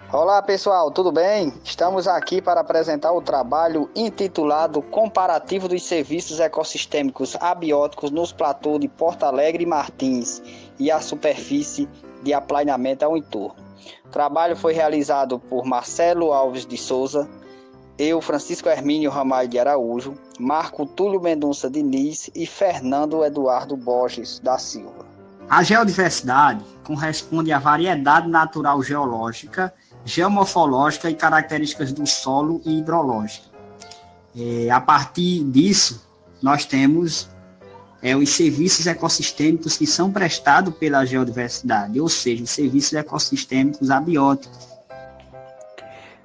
Olá pessoal, tudo bem? Estamos aqui para apresentar o trabalho intitulado Comparativo dos Serviços Ecossistêmicos Abióticos nos platôs de Porto Alegre e Martins e a superfície de aplainamento ao entorno. O trabalho foi realizado por Marcelo Alves de Souza, eu, Francisco Hermínio Ramalho de Araújo, Marco Túlio Mendonça Diniz e Fernando Eduardo Borges da Silva. A geodiversidade corresponde à variedade natural geológica, geomorfológica e características do solo e hidrológica. A partir disso, nós temos os serviços ecossistêmicos que são prestados pela geodiversidade, ou seja, os serviços ecossistêmicos abióticos.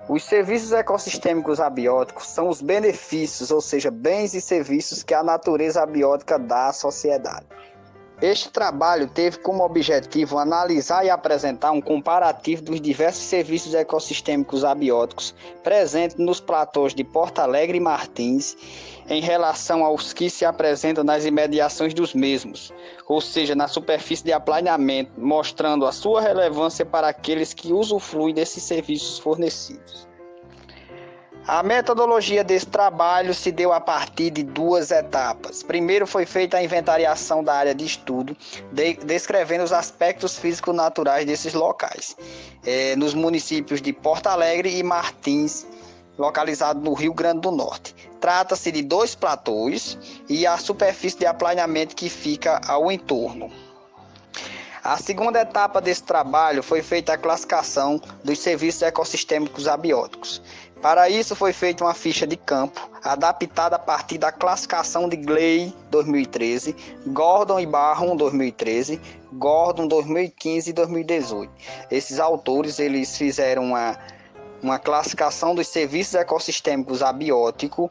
Os serviços ecossistêmicos abióticos são os benefícios, ou seja, bens e serviços que a natureza abiótica dá à sociedade. Este trabalho teve como objetivo analisar e apresentar um comparativo dos diversos serviços ecossistêmicos abióticos presentes nos platôs de Porto Alegre e Martins em relação aos que se apresentam nas imediações dos mesmos, ou seja, na superfície de aplainamento, mostrando a sua relevância para aqueles que usufruem desses serviços fornecidos. A metodologia desse trabalho se deu a partir de duas etapas. Primeiro foi feita a inventariação da área de estudo, descrevendo os aspectos físico-naturais desses locais, nos municípios de Porto Alegre e Martins, localizado no Rio Grande do Norte. Trata-se de dois platôs e a superfície de aplainamento que fica ao entorno. A segunda etapa desse trabalho foi feita a classificação dos serviços ecossistêmicos abióticos. Para isso foi feita uma ficha de campo, adaptada a partir da classificação de Gley 2013, Gordon e Barron 2013, Gordon 2015 e 2018. Esses autores eles fizeram uma classificação dos serviços ecossistêmicos abióticos,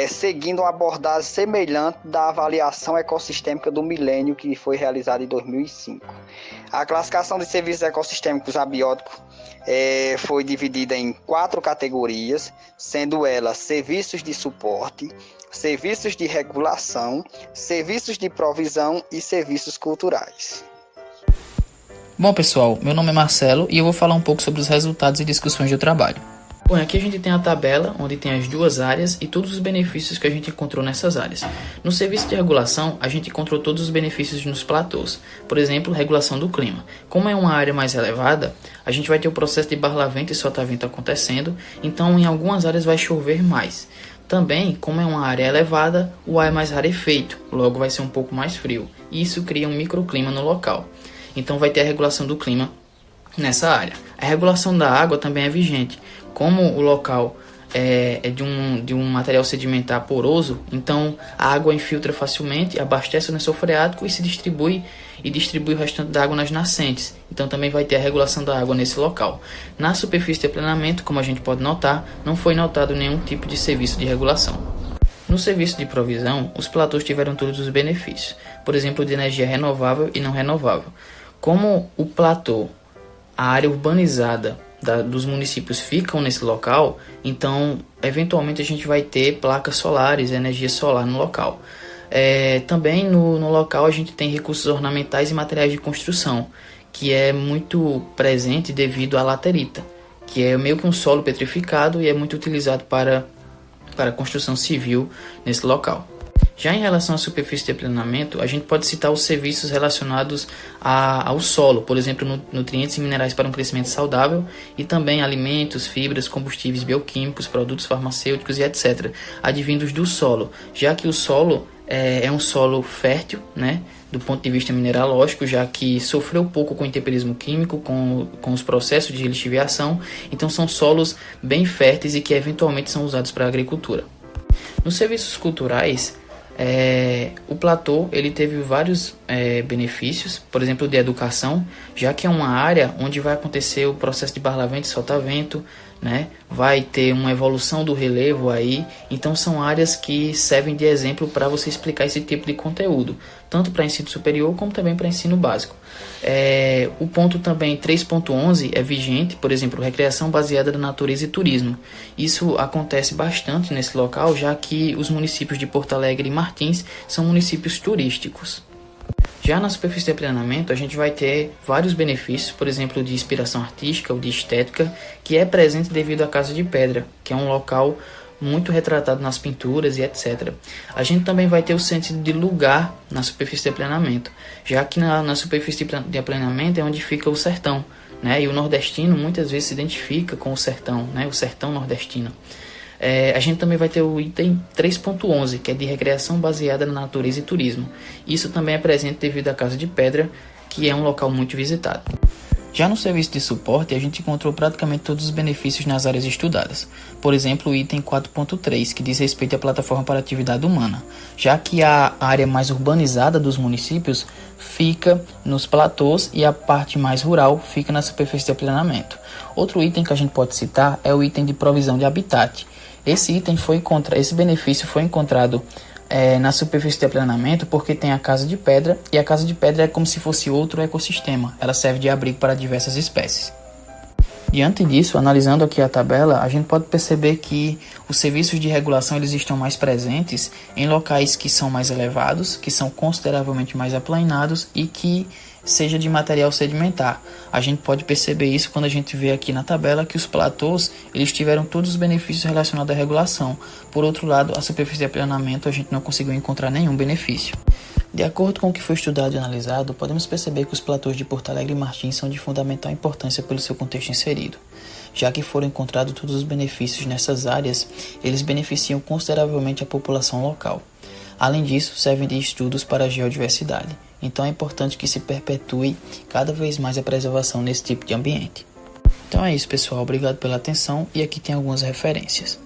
seguindo uma abordagem semelhante da avaliação ecossistêmica do milênio que foi realizada em 2005. A classificação dos serviços ecossistêmicos abióticos foi dividida em 4 categorias, sendo elas serviços de suporte, serviços de regulação, serviços de provisão e serviços culturais. Bom pessoal, meu nome é Marcelo e eu vou falar um pouco sobre os resultados e discussões do trabalho. Bom, aqui a gente tem a tabela onde tem as duas áreas e todos os benefícios que a gente encontrou nessas áreas. No serviço de regulação, a gente encontrou todos os benefícios nos platôs. Por exemplo, regulação do clima. Como é uma área mais elevada, a gente vai ter o processo de barlavento e sotavento acontecendo, então em algumas áreas vai chover mais. Também, como é uma área elevada, o ar é mais rarefeito, logo vai ser um pouco mais frio. E isso cria um microclima no local. Então vai ter a regulação do clima nessa área. A regulação da água também é vigente. Como o local é de um material sedimentar poroso, então a água infiltra facilmente, abastece o lençol freático e se distribui o restante da água nas nascentes. Então também vai ter a regulação da água nesse local. Na superfície de aplanamento, como a gente pode notar, não foi notado nenhum tipo de serviço de regulação. No serviço de provisão, os platôs tiveram todos os benefícios, por exemplo, de energia renovável e não renovável. Como o platô, a área urbanizada dos municípios ficam nesse local, então eventualmente a gente vai ter placas solares, energia solar no local. Também no local a gente tem recursos ornamentais e materiais de construção, que é muito presente devido à laterita, que é meio que um solo petrificado e é muito utilizado para construção civil nesse local. Já em relação à superfície de aplanamento, a gente pode citar os serviços relacionados ao solo, por exemplo, nutrientes e minerais para um crescimento saudável, e também alimentos, fibras, combustíveis bioquímicos, produtos farmacêuticos e etc., advindos do solo, já que o solo é um solo fértil, né, do ponto de vista mineralógico, já que sofreu pouco com o intemperismo químico, com os processos de lixiviação, então são solos bem férteis e que eventualmente são usados para a agricultura. Nos serviços culturais, o platô ele teve vários benefícios, por exemplo, de educação, já que é uma área onde vai acontecer o processo de barlavento e soltavento, né? Vai ter uma evolução do relevo aí, então são áreas que servem de exemplo para você explicar esse tipo de conteúdo, tanto para ensino superior como também para ensino básico. O ponto também 3.11 é vigente, por exemplo, recreação baseada na natureza e turismo. Isso acontece bastante nesse local, já que os municípios de Porto Alegre e Martins são municípios turísticos. Já na superfície de aplanamento, a gente vai ter vários benefícios, por exemplo, de inspiração artística ou de estética, que é presente devido à Casa de Pedra, que é um local muito retratado nas pinturas e etc. A gente também vai ter o sentido de lugar na superfície de aplanamento, já que na superfície de aplanamento é onde fica o sertão, né? E o nordestino muitas vezes se identifica com o sertão, né? O sertão nordestino. A gente também vai ter o item 3.11, que é de recreação baseada na natureza e turismo. Isso também é presente devido à Casa de Pedra, que é um local muito visitado. Já no serviço de suporte, a gente encontrou praticamente todos os benefícios nas áreas estudadas. Por exemplo, o item 4.3, que diz respeito à plataforma para atividade humana, já que a área mais urbanizada dos municípios fica nos platôs e a parte mais rural fica na superfície de aplanamento. Outro item que a gente pode citar é o item de provisão de habitat. Esse benefício foi encontrado na superfície de aplanamento porque tem a Casa de Pedra, e a Casa de Pedra é como se fosse outro ecossistema. Ela serve de abrigo para diversas espécies. Diante disso, analisando aqui a tabela, a gente pode perceber que os serviços de regulação eles estão mais presentes em locais que são mais elevados, que são consideravelmente mais aplanados e que seja de material sedimentar. A gente pode perceber isso quando a gente vê aqui na tabela que os platôs eles tiveram todos os benefícios relacionados à regulação. Por outro lado, a superfície de aplanamento a gente não conseguiu encontrar nenhum benefício. De acordo com o que foi estudado e analisado, podemos perceber que os platôs de Porto Alegre e Martins são de fundamental importância pelo seu contexto inserido. Já que foram encontrados todos os benefícios nessas áreas, eles beneficiam consideravelmente a população local. Além disso, servem de estudos para a geodiversidade. Então é importante que se perpetue cada vez mais a preservação nesse tipo de ambiente. Então é isso, pessoal. Obrigado pela atenção e aqui tem algumas referências.